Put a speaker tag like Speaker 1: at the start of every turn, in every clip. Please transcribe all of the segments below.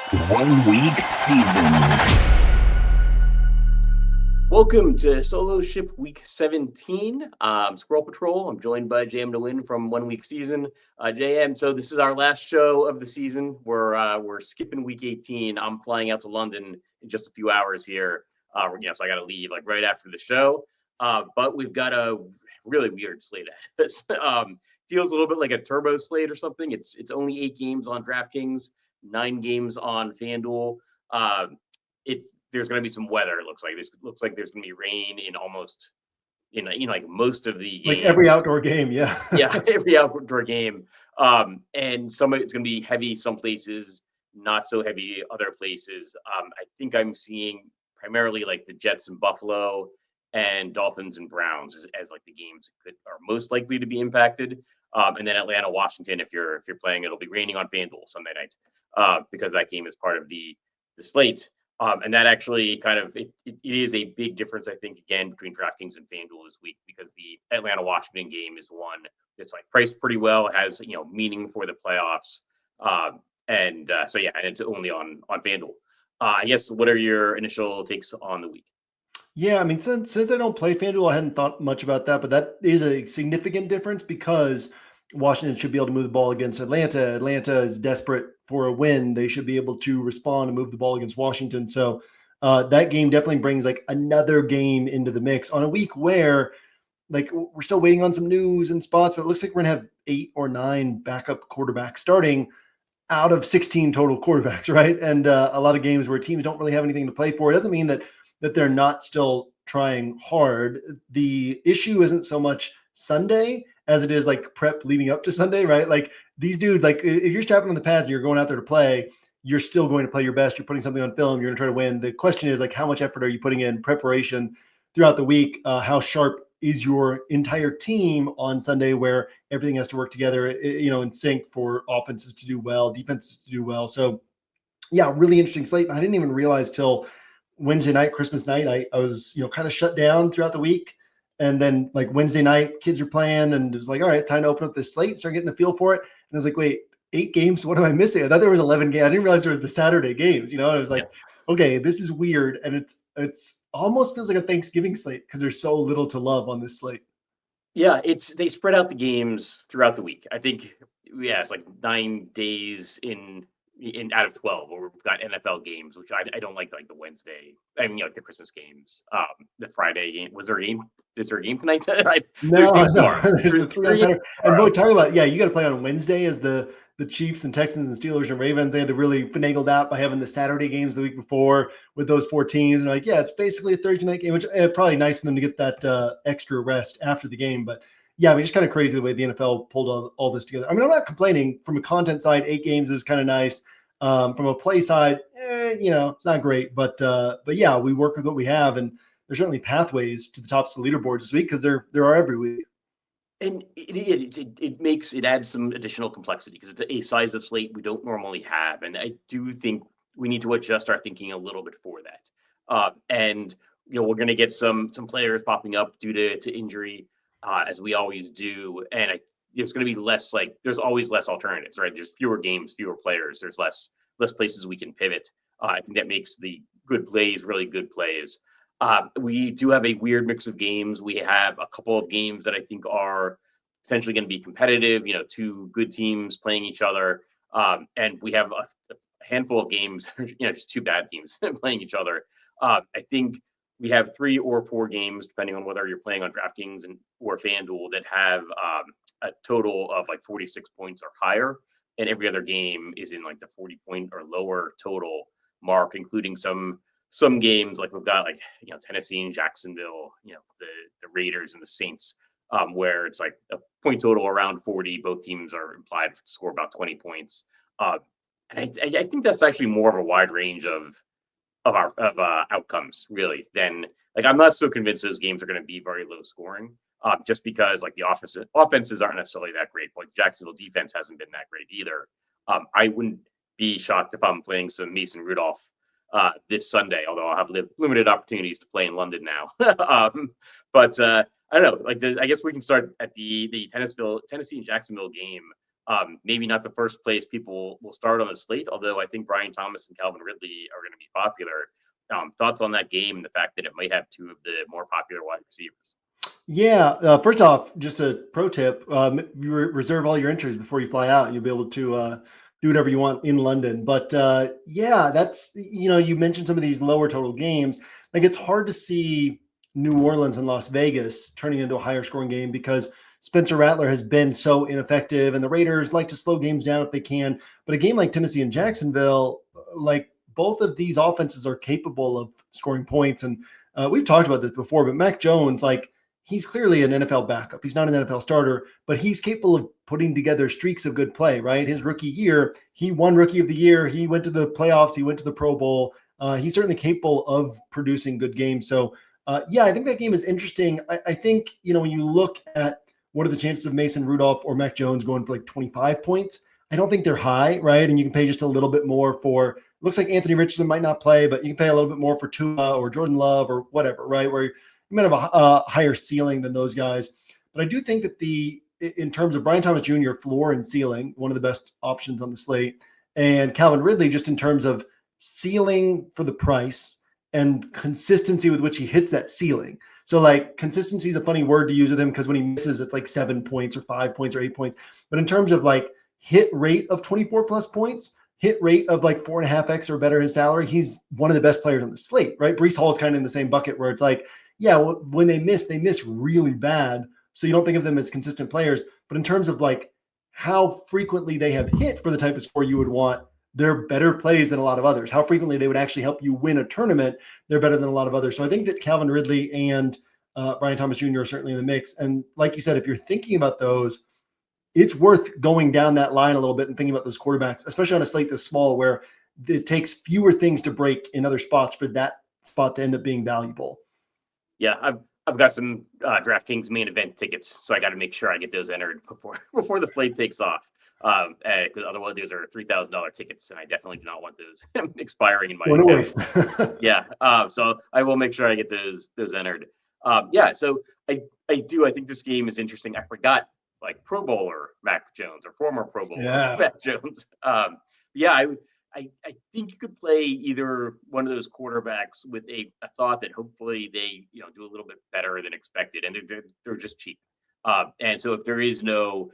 Speaker 1: 1 week season.
Speaker 2: Welcome to Solo Ship Week 17. Squirrel Patrol. I'm joined by JM to Win from 1 week season. JM, so this is our last show of the season. We're skipping Week 18. I'm flying out to London in just a few hours here. So I got to leave like right after the show. But we've got a really weird slate ahead of us. Feels a little bit like a turbo slate or something. It's only 8 games on DraftKings, 9 games on FanDuel. There's going to be some weather. It looks like there's going to be rain in almost like most of the games.
Speaker 3: Like every outdoor game, yeah.
Speaker 2: Yeah, every outdoor game. And some of it's going to be heavy some places, not so heavy other places. I think I'm seeing primarily like the Jets and Buffalo and Dolphins and Browns as like the games that are most likely to be impacted. And then Atlanta, Washington, if you're playing, it'll be raining on FanDuel Sunday night because that game is part of the slate. And that actually kind of it is a big difference, I think, again, between DraftKings and FanDuel this week, because the Atlanta Washington game is one that's like priced pretty well. It has meaning for the playoffs, and it's only on FanDuel. I guess, what are your initial takes on the week?
Speaker 3: Yeah, I mean, since I don't play FanDuel, I hadn't thought much about that, but that is a significant difference because Washington should be able to move the ball against Atlanta. Atlanta is desperate for a win. They should be able to respond and move the ball against Washington. So that game definitely brings like another game into the mix on a week where like we're still waiting on some news and spots, but it looks like we're going to have 8 or 9 backup quarterbacks starting out of 16 total quarterbacks, right? And a lot of games where teams don't really have anything to play for. It doesn't mean that they're not still trying hard. The issue isn't so much Sunday as it is like prep leading up to Sunday, right? Like these dudes, like if you're strapping on the pads and you're going out there to play, you're still going to play your best. You're putting something on film. You're going to try to win. The question is like, how much effort are you putting in preparation throughout the week? How sharp is your entire team on Sunday where everything has to work together, in sync for offenses to do well, defenses to do well. So yeah, really interesting slate. I didn't even realize till Wednesday night, Christmas night, I was, kind of shut down throughout the week. And then like Wednesday night, kids are playing and it was like, all right, time to open up this slate, start getting a feel for it. And I was like, wait, 8 games? What am I missing? I thought there was 11 games. I didn't realize there was the Saturday games, I was like, okay, this is weird. And it's almost feels like a Thanksgiving slate because there's so little to love on this slate.
Speaker 2: Yeah, they spread out the games throughout the week. I think, it's like 9 days in out of 12 where we've got NFL games, which I don't like the Wednesday. I mean, like the Christmas games, the Friday game. Is there a game tonight?
Speaker 3: No. And we're talking about, you got to play on Wednesday as the Chiefs and Texans and Steelers and Ravens. They had to really finagle that by having the Saturday games the week before with those 4 teams. And it's basically a Thursday night game, which probably nice for them to get that extra rest after the game. But yeah, I mean, just kind of crazy the way the NFL pulled all this together. I mean, I'm not complaining. From a content side, 8 games is kind of nice. From a play side, it's not great. But yeah, we work with what we have, and there's certainly pathways to the tops of the leaderboards this week because there are every week.
Speaker 2: And it adds some additional complexity because it's a size of slate we don't normally have, and I do think we need to adjust our thinking a little bit for that. And we're going to get some players popping up due to injury. As we always do. And there's going to be less, there's always less alternatives, right? There's fewer games, fewer players. There's less places we can pivot. I think that makes the good plays really good plays. We do have a weird mix of games. We have a couple of games that I think are potentially going to be competitive, 2 good teams playing each other. And we have a handful of games, just 2 bad teams playing each other. I think we have 3 or 4 games, depending on whether you're playing on DraftKings or FanDuel, that have a total of 46 points or higher. And every other game is in the 40-point or lower total mark, including some games like we've got Tennessee and Jacksonville, the Raiders and the Saints, where it's a point total around 40. Both teams are implied to score about 20 points. And I think that's actually more of a wide range of outcomes, really, than I'm not so convinced those games are going to be very low scoring, just because the offenses aren't necessarily that great. But Jacksonville defense hasn't been that great either. I wouldn't be shocked if I'm playing some Mason Rudolph this Sunday, although I'll have limited opportunities to play in London now. But I don't know. I guess we can start at the Tennessee and Jacksonville game. Maybe not the first place people will start on the slate, although I think Brian Thomas and Calvin Ridley are going to be popular. Thoughts on that game and the fact that it might have two of the more popular wide receivers?
Speaker 3: Yeah. First off, just a pro tip: you reserve all your entries before you fly out, and you'll be able to do whatever you want in London. But yeah, that's you mentioned some of these lower total games. Like it's hard to see New Orleans and Las Vegas turning into a higher scoring game because Spencer Rattler has been so ineffective, and the Raiders like to slow games down if they can. But a game like Tennessee and Jacksonville, like both of these offenses are capable of scoring points, and we've talked about this before. But Mac Jones, like, he's clearly an NFL backup. He's not an NFL starter, but he's capable of putting together streaks of good play, right? His rookie year, he won Rookie of the Year. He went to the playoffs. He went to the Pro Bowl. He's certainly capable of producing good games. So, yeah, I think that game is interesting. I think, when you look at what are the chances of Mason Rudolph or Mac Jones going for like 25 points, I don't think they're high, right? And you can pay just a little bit more for – looks like Anthony Richardson might not play, but you can pay a little bit more for Tua or Jordan Love or whatever, right? Where you might have a higher ceiling than those guys. But I do think that in terms of Brian Thomas Jr., floor and ceiling, one of the best options on the slate, and Calvin Ridley, just in terms of ceiling for the price and consistency with which he hits that ceiling. So like consistency is a funny word to use with him because when he misses, it's like 7 points or 5 points or 8 points. But in terms of like hit rate of 24 plus points, hit rate of like 4.5x or better his salary, he's one of the best players on the slate, right? Breece Hall is kind of in the same bucket where it's like, yeah, when they miss really bad. So you don't think of them as consistent players. But in terms of like how frequently they have hit for the type of score you would want, they're better plays than a lot of others. How frequently they would actually help you win a tournament, they're better than a lot of others. So I think that Calvin Ridley and Brian Thomas Jr. are certainly in the mix. And like you said, if you're thinking about those, it's worth going down that line a little bit and thinking about those quarterbacks, especially on a slate this small where it takes fewer things to break in other spots for that spot to end up being valuable.
Speaker 2: Yeah, I've got some DraftKings main event tickets, so I got to make sure I get those entered before the flight takes off. Because otherwise, those are $3,000 tickets, and I definitely do not want those expiring in my account. Yeah, so I will make sure I get those entered. Yeah, so I think this game is interesting. I forgot like Pro Bowler Mac Jones or former Pro Bowler Mac Jones. Yeah, I think you could play either one of those quarterbacks with a thought that hopefully they do a little bit better than expected, and they're just cheap. And so if there's no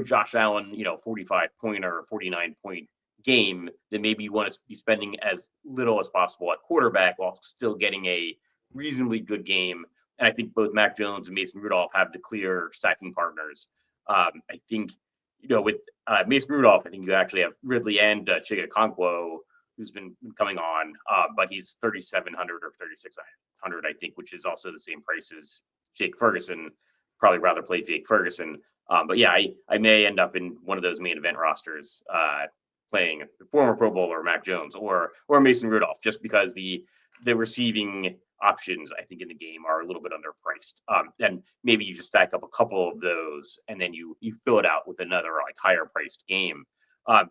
Speaker 2: Josh Allen 45-point or 49-point game, then maybe you want to be spending as little as possible at quarterback while still getting a reasonably good game. And I think both Mac Jones and Mason Rudolph have the clear stacking partners. I think with Mason Rudolph, I think you actually have Ridley and Chig Okonkwo, who's been coming on, but he's 3,700 or 3,600, I think, which is also the same price as Jake Ferguson. Probably rather play Jake Ferguson. But yeah, I may end up in one of those main event rosters playing the former Pro Bowler Mac Jones or Mason Rudolph, just because the receiving options, I think, in the game are a little bit underpriced. And maybe you just stack up a couple of those and then you fill it out with another like higher priced game.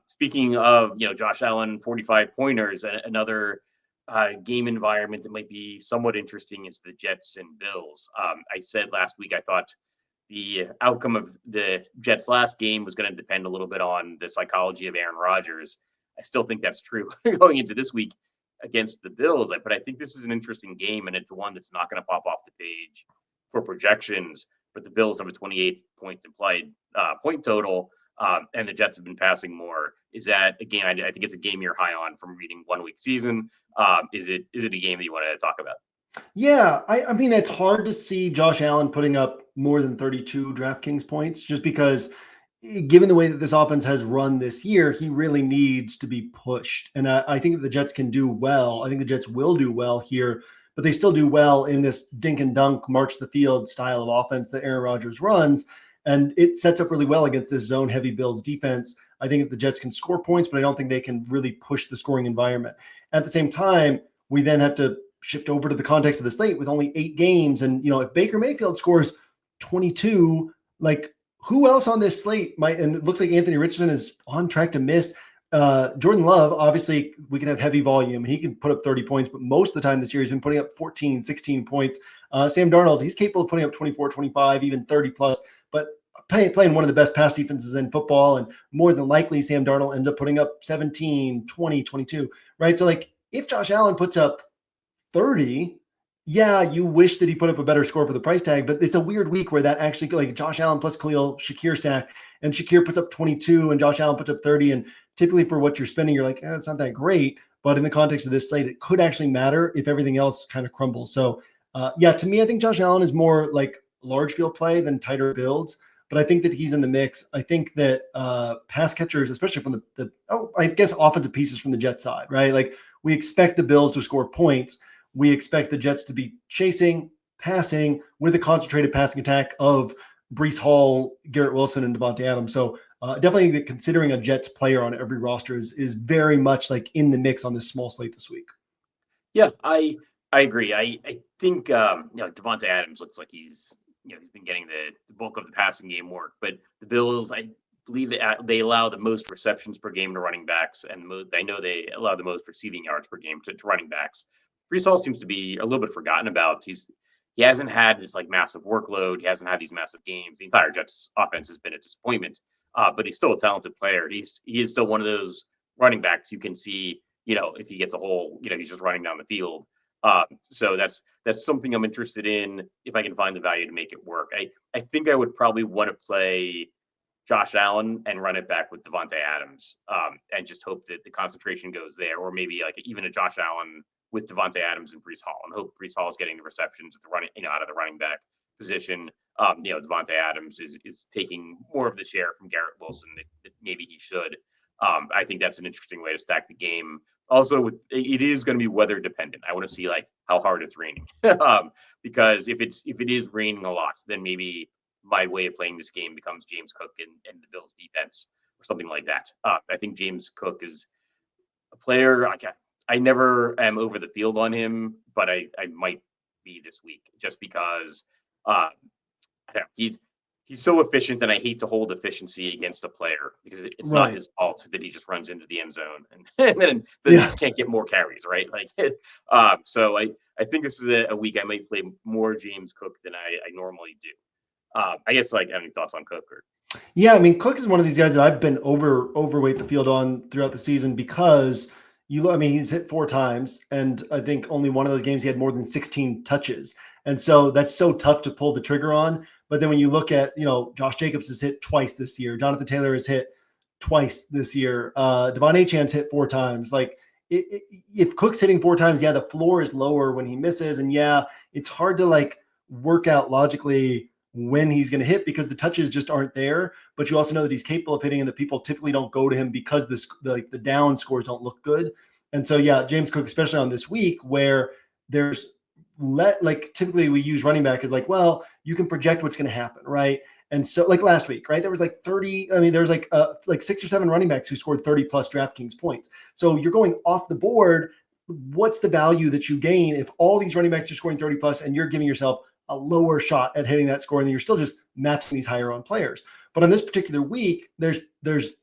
Speaker 2: Speaking of, Josh Allen, 45 pointers, another game environment that might be somewhat interesting is the Jets and Bills. I said last week, I thought the outcome of the Jets last game was going to depend a little bit on the psychology of Aaron Rodgers. I still think that's true going into this week against the Bills, but I think this is an interesting game, and it's one that's not going to pop off the page for projections. But the Bills have a 28-point implied point total, and the Jets have been passing more. Is that a game? I think it's a game you're high on from reading 1 week season. Is it a game that you want to talk about?
Speaker 3: Yeah, I mean, it's hard to see Josh Allen putting up more than 32 DraftKings points just because given the way that this offense has run this year, he really needs to be pushed. And I think that the Jets can do well. I think the Jets will do well here, but they still do well in this dink and dunk, march the field style of offense that Aaron Rodgers runs. And it sets up really well against this zone heavy Bills defense. I think that the Jets can score points, but I don't think they can really push the scoring environment. At the same time, we then have to shift over to the context of the slate with only 8 games. And, if Baker Mayfield scores 22, like, who else on this slate might, and it looks like Anthony Richardson is on track to miss. Jordan Love, obviously, we can have heavy volume. He can put up 30 points, but most of the time this year he's been putting up 14, 16 points. Sam Darnold, he's capable of putting up 24, 25, even 30 plus. But playing one of the best pass defenses in football, and more than likely Sam Darnold ends up putting up 17, 20, 22, right? So like if Josh Allen puts up 30, yeah, you wish that he put up a better score for the price tag, but it's a weird week where that actually, like Josh Allen plus Khalil Shakir stack, and Shakir puts up 22 and Josh Allen puts up 30. And typically for what you're spending, you're like, it's not that great. But in the context of this slate, it could actually matter if everything else kind of crumbles. So yeah, to me, I think Josh Allen is more like large field play than tighter builds, but I think that he's in the mix. I think that pass catchers, especially from I guess offensive pieces from the Jets side, right? Like we expect the Bills to score points. We expect the Jets to be chasing, passing with a concentrated passing attack of Breece Hall, Garrett Wilson, and Devontae Adams. So definitely considering a Jets player on every roster is very much like in the mix on this small slate this week.
Speaker 2: Yeah, I agree. I think Devontae Adams looks like he's been getting the bulk of the passing game work, but the Bills, I believe they allow the most receptions per game to running backs, and I know they allow the most receiving yards per game to running backs. Breece Hall seems to be a little bit forgotten about. He hasn't had this like massive workload. He hasn't had these massive games. The entire Jets offense has been a disappointment, but he's still a talented player. He is still one of those running backs you can see, if he gets a hole, he's just running down the field. So that's something I'm interested in if I can find the value to make it work. I think I would probably want to play Josh Allen and run it back with Devontae Adams, and just hope that the concentration goes there, or maybe like even a Josh Allen with Devontae Adams and Breece Hall, and hope Breece Hall is getting the receptions at the running, out of the running back position. Devontae Adams is taking more of the share from Garrett Wilson that maybe he should. I think that's an interesting way to stack the game. Also, it is going to be weather dependent. I want to see like how hard it's raining, because if it is raining a lot, then maybe my way of playing this game becomes James Cook and the Bills defense or something like that. I think James Cook is a player. I never am over the field on him, but I might be this week just because he's so efficient, and I hate to hold efficiency against a player because it's not his fault that he just runs into the end zone and then he can't get more carries, right? Like, so I think this is a week I might play more James Cook than I normally do. I guess like any thoughts on Cook?
Speaker 3: Yeah, I mean, Cook is one of these guys that I've been overweight the field on throughout the season because he's hit 4 times, and I think only one of those games he had more than 16 touches. And so that's so tough to pull the trigger on. But then when you look at, Josh Jacobs has hit twice this year. Jonathan Taylor has hit twice this year. Devon Achane's hit 4 times. Like if Cook's hitting 4 times, the floor is lower when he misses. And it's hard to like work out logically when he's going to hit because the touches just aren't there. But you also know that he's capable of hitting, and that people typically don't go to him because the down scores don't look good. And so, James Cook, especially on this week where there's typically we use running back as like, well, you can project what's going to happen, right? And so like last week, right, there was like 30, there was like 6 or 7 running backs who scored 30 plus DraftKings points. So you're going off the board. What's the value that you gain if all these running backs are scoring 30 plus and you're giving yourself a lower shot at hitting that score, and then you're still just matching these higher on players? But on this particular week, there's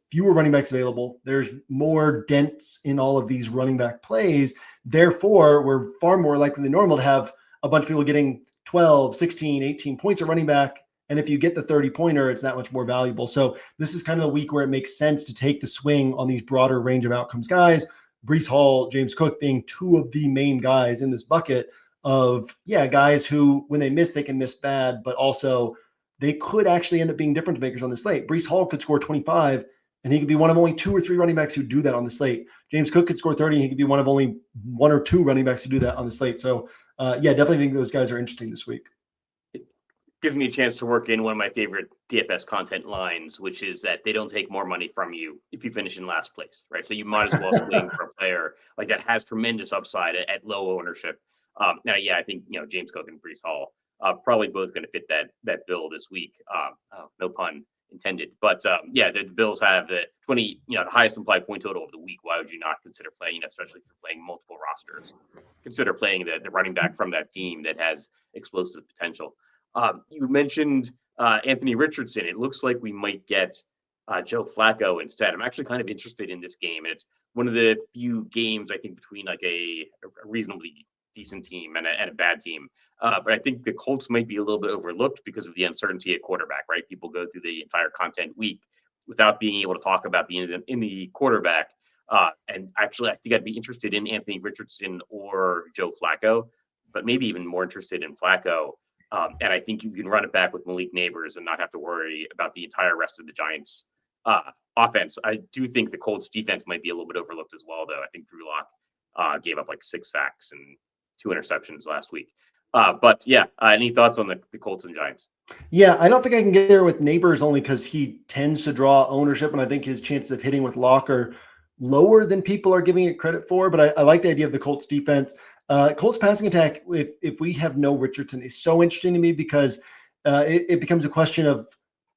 Speaker 3: fewer running backs available. There's more dents in all of these running back plays. Therefore, we're far more likely than normal to have a bunch of people getting 12, 16, 18 points at running back. And if you get the 30-pointer, it's that much more valuable. So this is kind of the week where it makes sense to take the swing on these broader range of outcomes guys. Breece Hall, James Cook being 2 of the main guys in this bucket of, guys who, when they miss, they can miss bad, but also they could actually end up being difference makers on the slate. Breece Hall could score 25, and he could be one of only 2 or 3 running backs who do that on the slate. James Cook could score 30, and he could be one of only 1 or 2 running backs who do that on the slate. So, definitely think those guys are interesting this week.
Speaker 2: It gives me a chance to work in one of my favorite DFS content lines, which is that they don't take more money from you if you finish in last place, right? So you might as well swing for a player like that has tremendous upside at low ownership. I think James Cook and Breece Hall probably both going to fit that bill this week. No pun intended, but the Bills have the 20, the highest implied point total of the week. Why would you not consider playing, especially if you're playing multiple rosters? Consider playing the running back from that team that has explosive potential. You mentioned Anthony Richardson. It looks like we might get Joe Flacco instead. I'm actually kind of interested in this game, and it's one of the few games I think between like a reasonably decent team and a bad team. But I think the Colts might be a little bit overlooked because of the uncertainty at quarterback, right? People go through the entire content week without being able to talk about the quarterback. And actually, I think I'd be interested in Anthony Richardson or Joe Flacco, but maybe even more interested in Flacco. And I think you can run it back with Malik Neighbors and not have to worry about the entire rest of the Giants' offense. I do think the Colts defense might be a little bit overlooked as well, though. I think Drew Lock gave up like 6 sacks and 2 interceptions last week. But yeah, any thoughts on the Colts and Giants?
Speaker 3: Yeah, I don't think I can get there with Neighbors only because he tends to draw ownership, and I think his chances of hitting with Lock are lower than people are giving it credit for. But I like the idea of the Colts defense. Colts passing attack, if we have no Richardson, is so interesting to me because it becomes a question of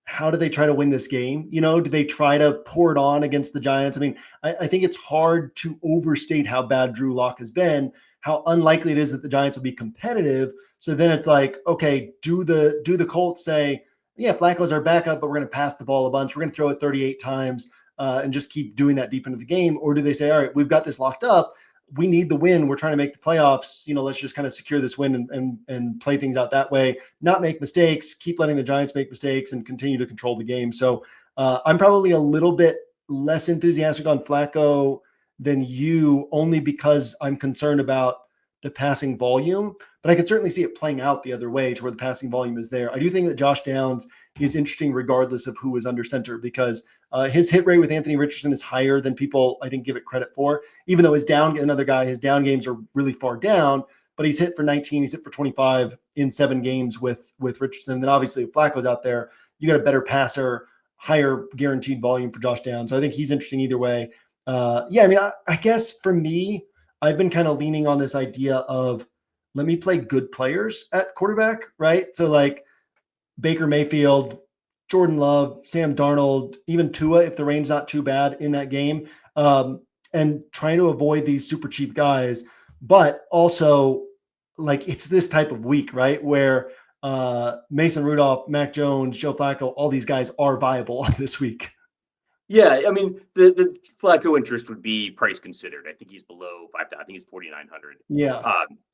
Speaker 3: how do they try to win this game? Do they try to pour it on against the Giants? I mean, I think it's hard to overstate how bad Drew Lock has been, how unlikely it is that the Giants will be competitive. So then it's like, okay, do the Colts say, yeah, Flacco's our backup, but we're going to pass the ball a bunch. We're going to throw it 38 times and just keep doing that deep into the game? Or do they say, all right, we've got this locked up. We need the win. We're trying to make the playoffs. Let's just kind of secure this win and play things out that way, not make mistakes, keep letting the Giants make mistakes and continue to control the game. So I'm probably a little bit less enthusiastic on Flacco than you, only because I'm concerned about the passing volume, but I can certainly see it playing out the other way to where the passing volume is there. I do think that Josh Downs is interesting regardless of who is under center because his hit rate with Anthony Richardson is higher than people, I think, give it credit for, even though his down games are really far down, but he's hit for 19, he's hit for 25 in 7 games with Richardson. And then obviously if Flacco's out there, you got a better passer, higher guaranteed volume for Josh Downs. So I think he's interesting either way. I guess for me, I've been kind of leaning on this idea of let me play good players at quarterback, right? So like Baker Mayfield, Jordan Love, Sam Darnold, even Tua, if the rain's not too bad in that game, and trying to avoid these super cheap guys. But also, like, it's this type of week, right, where Mason Rudolph, Mac Jones, Joe Flacco, all these guys are viable this week.
Speaker 2: Yeah, I mean, the Flacco interest would be price considered. I think he's below 5,000. I think he's 4,900.
Speaker 3: Yeah.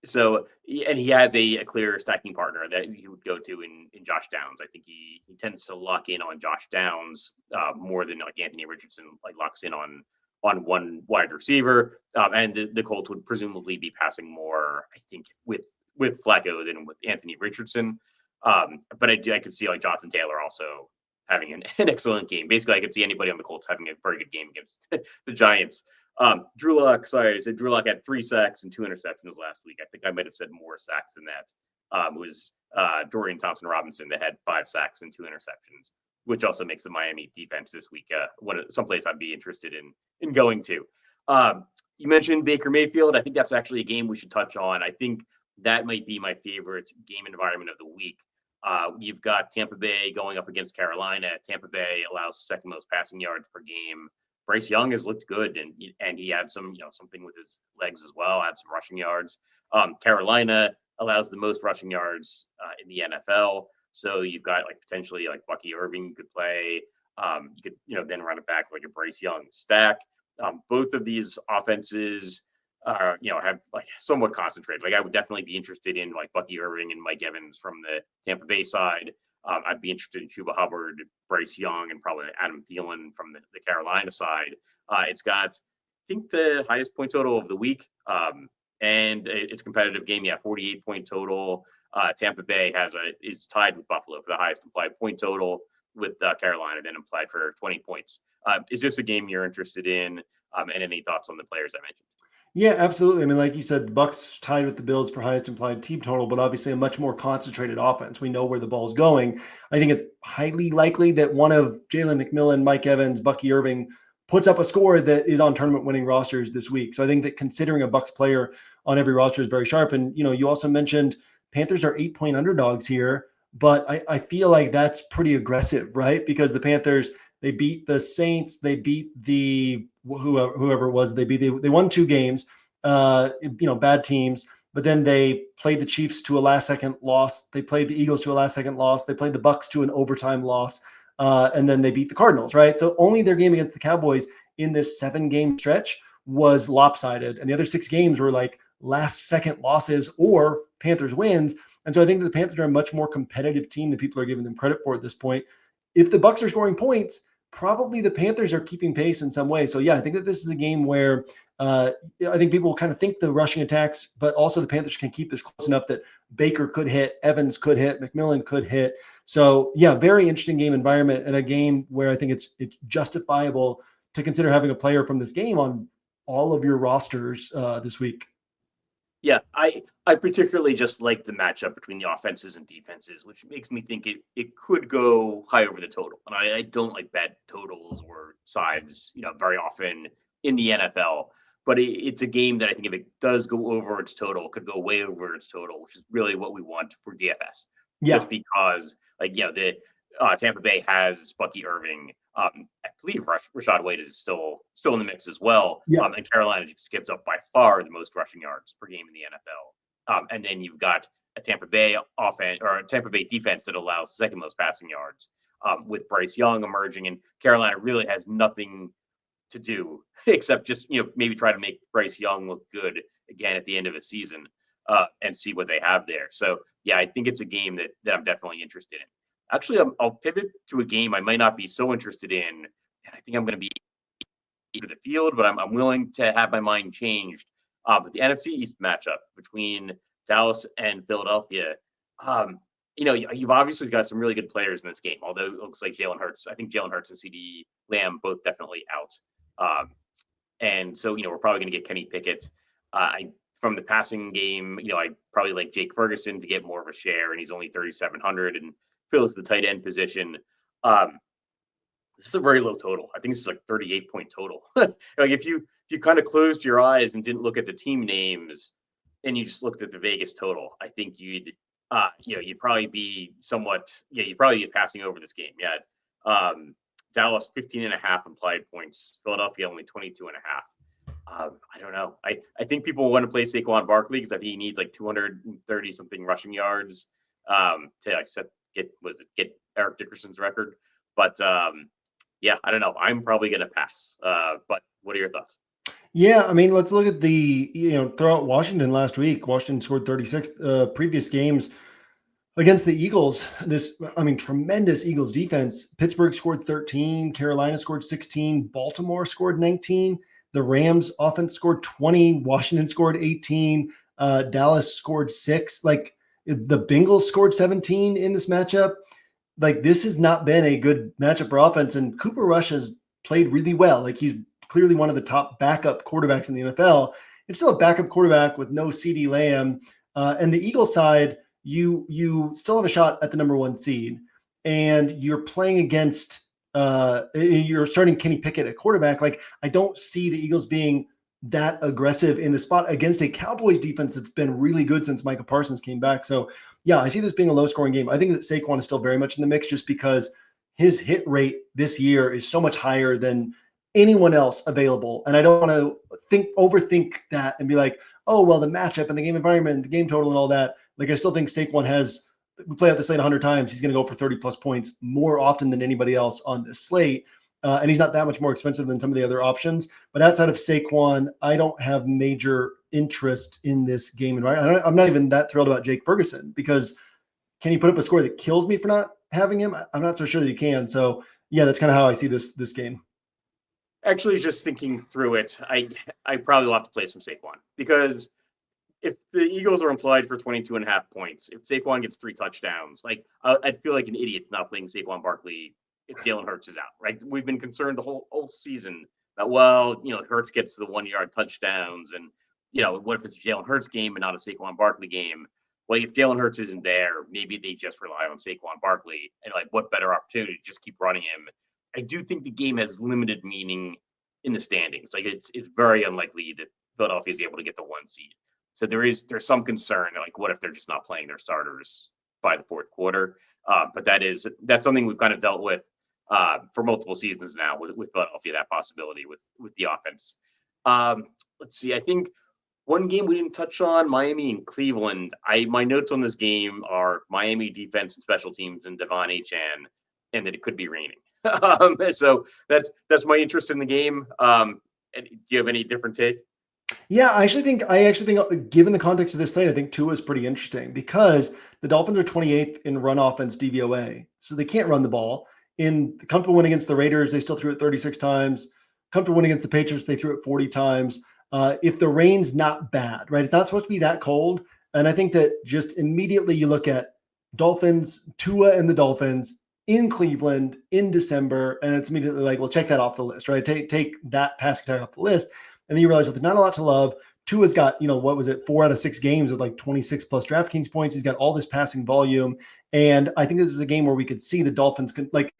Speaker 2: So, and he has a clear stacking partner that he would go to in Josh Downs. I think he tends to lock in on Josh Downs more than like Anthony Richardson locks in on one wide receiver. And the Colts would presumably be passing more, I think, with Flacco than with Anthony Richardson. But I could see like Jonathan Taylor also having an excellent game. Basically, I could see anybody on the Colts having a very good game against the Giants. Drew Lock had 3 sacks and 2 interceptions last week. I think I might have said more sacks than that. It was Dorian Thompson-Robinson that had 5 sacks and 2 interceptions, which also makes the Miami defense this week someplace I'd be interested in going to. You mentioned Baker Mayfield. I think that's actually a game we should touch on. I think that might be my favorite game environment of the week. You've got Tampa Bay going up against Carolina. Tampa Bay allows second most passing yards per game. Bryce Young has looked good, and he had some, something with his legs as well. Had some rushing yards. Carolina allows the most rushing yards in the NFL. So you've got potentially Bucky Irving could play. You could then run it back like a Bryce Young stack. Both of these offenses have somewhat concentrated. I would definitely be interested in Bucky Irving and Mike Evans from the Tampa Bay side. I'd be interested in Chuba Hubbard, Bryce Young, and probably Adam Thielen from the Carolina side. It's got, I think, the highest point total of the week, and it's a competitive game. Yeah, 48-point total. Tampa Bay is tied with Buffalo for the highest implied point total, with Carolina then implied for 20 points. Is this a game you're interested in? And any thoughts on the players I mentioned?
Speaker 3: Yeah, absolutely. I mean, like you said, the Bucs tied with the Bills for highest implied team total, but obviously a much more concentrated offense. We know where the ball's going. I think it's highly likely that one of Jalen McMillan, Mike Evans, Bucky Irving puts up a score that is on tournament winning rosters this week. So I think that considering a Bucs player on every roster is very sharp. And, you also mentioned Panthers are 8-point underdogs here, but I feel like that's pretty aggressive, right? Because the Panthers, they beat the Saints, they beat the whoever it was, they won 2 games, bad teams, but then they played the Chiefs to a last-second loss. They played the Eagles to a last-second loss. They played the Bucs to an overtime loss, and then they beat the Cardinals, right? So only their game against the Cowboys in this 7-game stretch was lopsided, and the other 6 games were last-second losses or Panthers wins. And so I think that the Panthers are a much more competitive team than people are giving them credit for at this point. If the Bucs are scoring points, probably the Panthers are keeping pace in some way. So yeah, I think that this is a game where I think people kind of think the rushing attacks, but also the Panthers can keep this close enough that Baker could hit, Evans could hit, McMillan could hit. So yeah, very interesting game environment, and a game where I think it's justifiable to consider having a player from this game on all of your rosters this week.
Speaker 2: Yeah, I particularly just like the matchup between the offenses and defenses, which makes me think it could go high over the total. And I don't like bad totals or sides, very often in the NFL. But it's a game that I think if it does go over its total, it could go way over its total, which is really what we want for DFS.
Speaker 3: Yeah.
Speaker 2: Just because, the Tampa Bay has Bucky Irving. I believe Rashad White is still in the mix as well.
Speaker 3: Yeah.
Speaker 2: And Carolina just gives up by far the most rushing yards per game in the NFL. And then you've got a Tampa Bay offense or a Tampa Bay defense that allows second most passing yards with Bryce Young emerging. And Carolina really has nothing to do except just, maybe try to make Bryce Young look good again at the end of a season and see what they have there. So, yeah, I think it's a game that I'm definitely interested in. Actually, I'll pivot to a game I might not be so interested in, and I think I'm going to be to the field, but I'm willing to have my mind changed. But the NFC East matchup between Dallas and Philadelphia, you've obviously got some really good players in this game, although it looks like Jalen Hurts. I think Jalen Hurts and CeeDee Lamb both definitely out. And so, we're probably going to get Kenny Pickett. From the passing game, I probably like Jake Ferguson to get more of a share, and he's only 3,700 and fills the tight end position. This is a very low total. I think this is like 38-point total. If you kind of closed your eyes and didn't look at the team names and you just looked at the Vegas total, I think you'd probably be you'd probably be passing over this game. Yeah. Dallas 15.5 implied points. Philadelphia only 22.5. I don't know. I think people want to play Saquon Barkley because I think he needs like 230 something rushing yards to get Eric Dickerson's record. But yeah, I don't know. I'm probably going to pass. But what are your thoughts?
Speaker 3: Yeah, I mean, let's look at throw out Washington last week. Washington scored 36 previous games against the Eagles. Tremendous Eagles defense. Pittsburgh scored 13. Carolina scored 16. Baltimore scored 19. The Rams offense scored 20. Washington scored 18. Dallas scored 6. Like, the Bengals scored 17 in this matchup. Like, this has not been a good matchup for offense, and Cooper Rush has played really well. Like, he's clearly one of the top backup quarterbacks in the NFL. It's still a backup quarterback with no CeeDee Lamb. And the Eagles side, you still have a shot at the number 1 seed, and you're playing against you're starting Kenny Pickett at quarterback. Like, I don't see the Eagles being that aggressive in the spot against a Cowboys defense that's been really good since Micah Parsons came back. So yeah, I see this being a low scoring game. I think that Saquon is still very much in the mix just because his hit rate this year is so much higher than anyone else available. And I don't want to overthink that and be like, oh, well, the matchup and the game environment and the game total and all that. Like, I still think Saquon we play out the slate 100 times. He's going to go for 30 plus points more often than anybody else on this slate. And he's not that much more expensive than some of the other options. But outside of Saquon, I don't have major interest in this game environment. I'm not even that thrilled about Jake Ferguson, because can he put up a score that kills me for not having him? I'm not so sure that he can. So yeah, that's kind of how I see this game.
Speaker 2: Actually, just thinking through it, I probably will have to play some Saquon, because if the Eagles are implied for 22.5 points, if Saquon gets 3 touchdowns, I'd feel like an idiot not playing Saquon Barkley if Jalen Hurts is out, right? We've been concerned the whole season that, Hurts gets the 1-yard touchdowns, and, what if it's a Jalen Hurts game and not a Saquon Barkley game? Well, if Jalen Hurts isn't there, maybe they just rely on Saquon Barkley, and what better opportunity to just keep running him. I do think the game has limited meaning in the standings. It's very unlikely that Philadelphia is able to get the 1 seed. So there's some concern, what if they're just not playing their starters by the fourth quarter? But that's something we've kind of dealt with for multiple seasons now with Philadelphia, that possibility with the offense. Let's see. I think one game we didn't touch on, Miami and Cleveland. My notes on this game are Miami defense and special teams and Devon Achane, and that it could be raining. So that's my interest in the game. Do you have any different take?
Speaker 3: Yeah, I actually think, given the context of this slate, I think Tua is pretty interesting because the Dolphins are 28th in run offense DVOA, so they can't run the ball. In the comfortable win against the Raiders, they still threw it 36 times. Comfortable win against the Patriots, they threw it 40 times. If the rain's not bad, right? It's not supposed to be that cold. And I think that just immediately you look at Dolphins, Tua and the Dolphins in Cleveland in December, and it's immediately like, well, check that off the list, right? Take that passing attack off the list. And then you realize, well, there's not a lot to love. Tua's got, what was it, 4 out of 6 games with like 26 plus DraftKings points. He's got all this passing volume. And I think this is a game where we could see the Dolphins like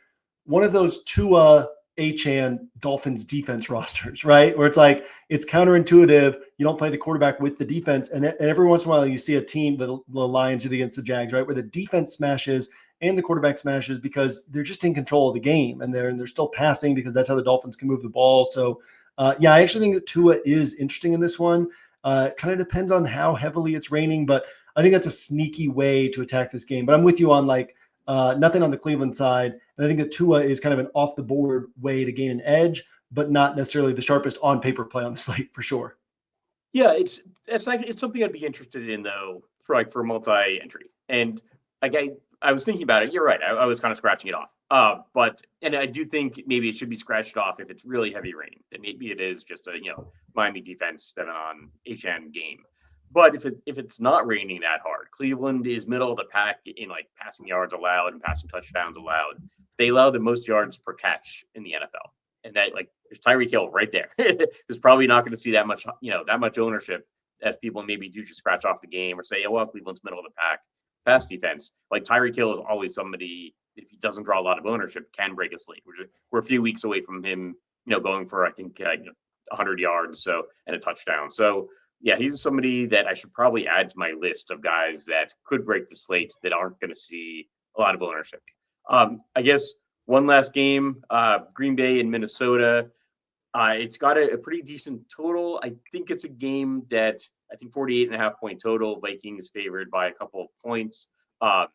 Speaker 3: one of those Tua Achane Dolphins defense rosters, right? Where it's like, it's counterintuitive. You don't play the quarterback with the defense. And every once in a while you see a team, the Lions did against the Jags, right? Where the defense smashes and the quarterback smashes because they're just in control of the game and they're still passing because that's how the Dolphins can move the ball. So I actually think that Tua is interesting in this one. It kind of depends on how heavily it's raining, but I think that's a sneaky way to attack this game. But I'm with you on nothing on the Cleveland side. And I think that Tua is kind of an off the board way to gain an edge, but not necessarily the sharpest on paper play on the slate for sure.
Speaker 2: Yeah, it's something I'd be interested in though for multi-entry. And like I was thinking about it. You're right. I was kind of scratching it off. But I do think maybe it should be scratched off if it's really heavy raining. Then maybe it is just a Miami defense 7-on HN game. But if it's not raining that hard, Cleveland is middle of the pack in like passing yards allowed and passing touchdowns allowed. They allow the most yards per catch in the NFL, and that there's Tyreek Hill right there. There's probably not going to see that much ownership as people maybe do just scratch off the game or say, oh well, Cleveland's middle of the pack pass defense. Like Tyreek Hill is always somebody, if he doesn't draw a lot of ownership, can break a slate. We're a few weeks away from him, going for I think 100 yards and a touchdown. So yeah, he's somebody that I should probably add to my list of guys that could break the slate that aren't going to see a lot of ownership. I guess one last game, Green Bay and Minnesota. It's got a pretty decent total. I think it's a game that I think 48.5-point total. Vikings favored by a couple of points. I'll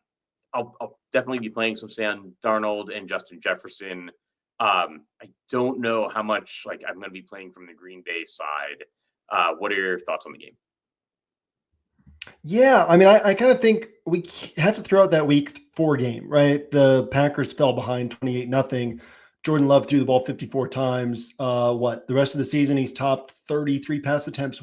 Speaker 2: definitely be playing some Sam Darnold and Justin Jefferson. I don't know how much I'm going to be playing from the Green Bay side. What are your thoughts on the game?
Speaker 3: Yeah, I mean, I kind of think we have to throw out that week 4 game, right? The Packers fell behind 28-0. Jordan Love threw the ball 54 times. The rest of the season, he's topped 33 pass attempts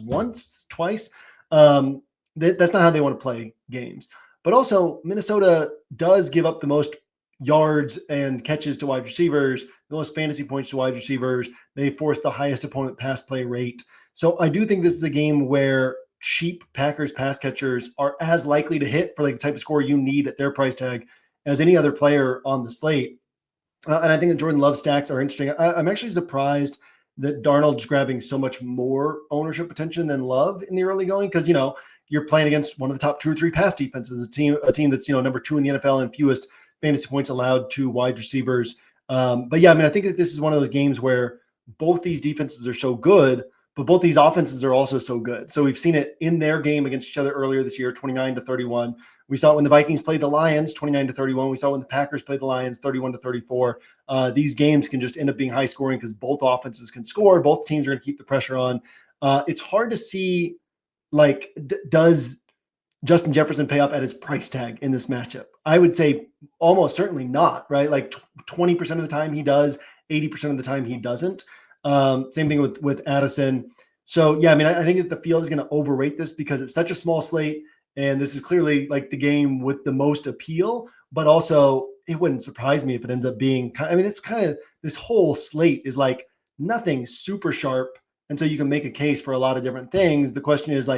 Speaker 3: twice. That's not how they want to play games. But also, Minnesota does give up the most yards and catches to wide receivers, the most fantasy points to wide receivers. They force the highest opponent pass play rate. So I do think this is a game where cheap Packers pass catchers are as likely to hit for the type of score you need at their price tag as any other player on the slate. And I think the Jordan Love stacks are interesting. I'm actually surprised that Darnold's grabbing so much more ownership attention than Love in the early going because, you're playing against one of the top 2 or 3 pass defenses, a team that's, number 2 in the NFL and fewest fantasy points allowed to wide receivers. But yeah, I mean, I think that this is one of those games where both these defenses are so good, but both these offenses are also so good. So we've seen it in their game against each other earlier this year, 29-31. We saw it when the Vikings played the Lions, 29-31. We saw it when the Packers played the Lions, 31-34. These games can just end up being high scoring because both offenses can score. Both teams are going to keep the pressure on. It's hard to see, does Justin Jefferson pay off at his price tag in this matchup? I would say almost certainly not, right? 20% of the time he does, 80% of the time he doesn't. Same thing with Addison. So yeah, I mean, I think that the field is going to overrate this because it's such a small slate. And this is clearly the game with the most appeal, but also it wouldn't surprise me if it ends up being, it's kind of, this whole slate is nothing super sharp. And so you can make a case for a lot of different things. The question is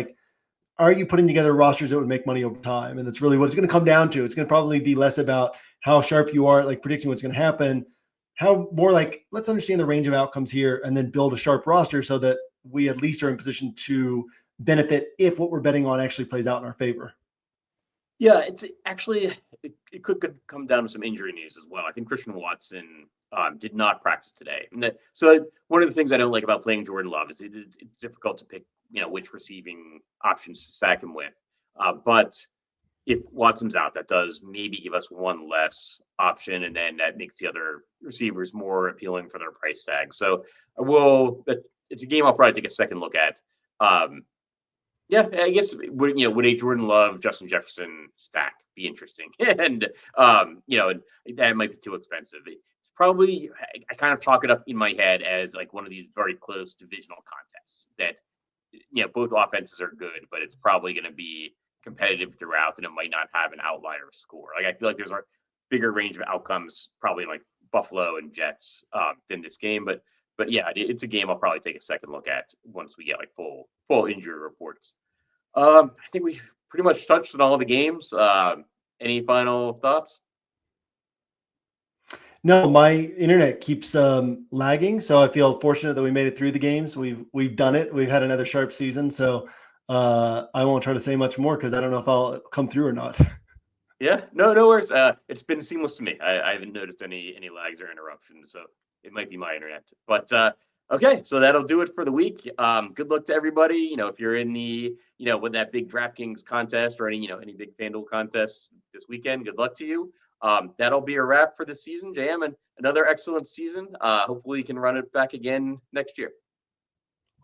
Speaker 3: are you putting together rosters that would make money over time? And that's really what it's going to come down to. It's going to probably be less about how sharp you are at predicting what's going to happen, how more let's understand the range of outcomes here and then build a sharp roster so that we at least are in position to benefit if what we're betting on actually plays out in our favor.
Speaker 2: Yeah, it's actually, it could come down to some injury news as well. I think Christian Watson did not practice today. So one of the things I don't like about playing Jordan Love is it's difficult to pick, which receiving options to stack him with. But if Watson's out, that does maybe give us one less option, and then that makes the other receivers more appealing for their price tag. So it's a game I'll probably take a second look at. Yeah, I guess would a Jordan Love, Justin Jefferson stack be interesting? And that might be too expensive. It's probably I kind of chalk it up in my head as like one of these very close divisional contests that both offenses are good, but it's probably going to be competitive throughout, and it might not have an outlier score. Like I feel like there's a bigger range of outcomes probably in like Buffalo and Jets than this game, but yeah, it's a game I'll probably take a second look at once we get like full injury reports. I think we've pretty much touched on all the games. Any final thoughts?
Speaker 3: No, my internet keeps lagging, so I feel fortunate that we made it through the games. We've done it. We've had another sharp season, so I won't try to say much more because I don't know if I'll come through or not.
Speaker 2: Yeah, no worries. It's been seamless to me. I haven't noticed any lags or interruptions, so it might be my internet. But okay, so that'll do it for the week. Good luck to everybody. If you're in the with that big DraftKings contest or any big FanDuel contests this weekend, good luck to you. That'll be a wrap for the season, JM, and another excellent season. Hopefully, you can run it back again next year.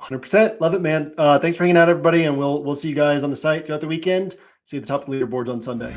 Speaker 3: 100%. Love it, man. Thanks for hanging out, everybody, and we'll see you guys on the site throughout the weekend. See you at the top of the leaderboards on Sunday.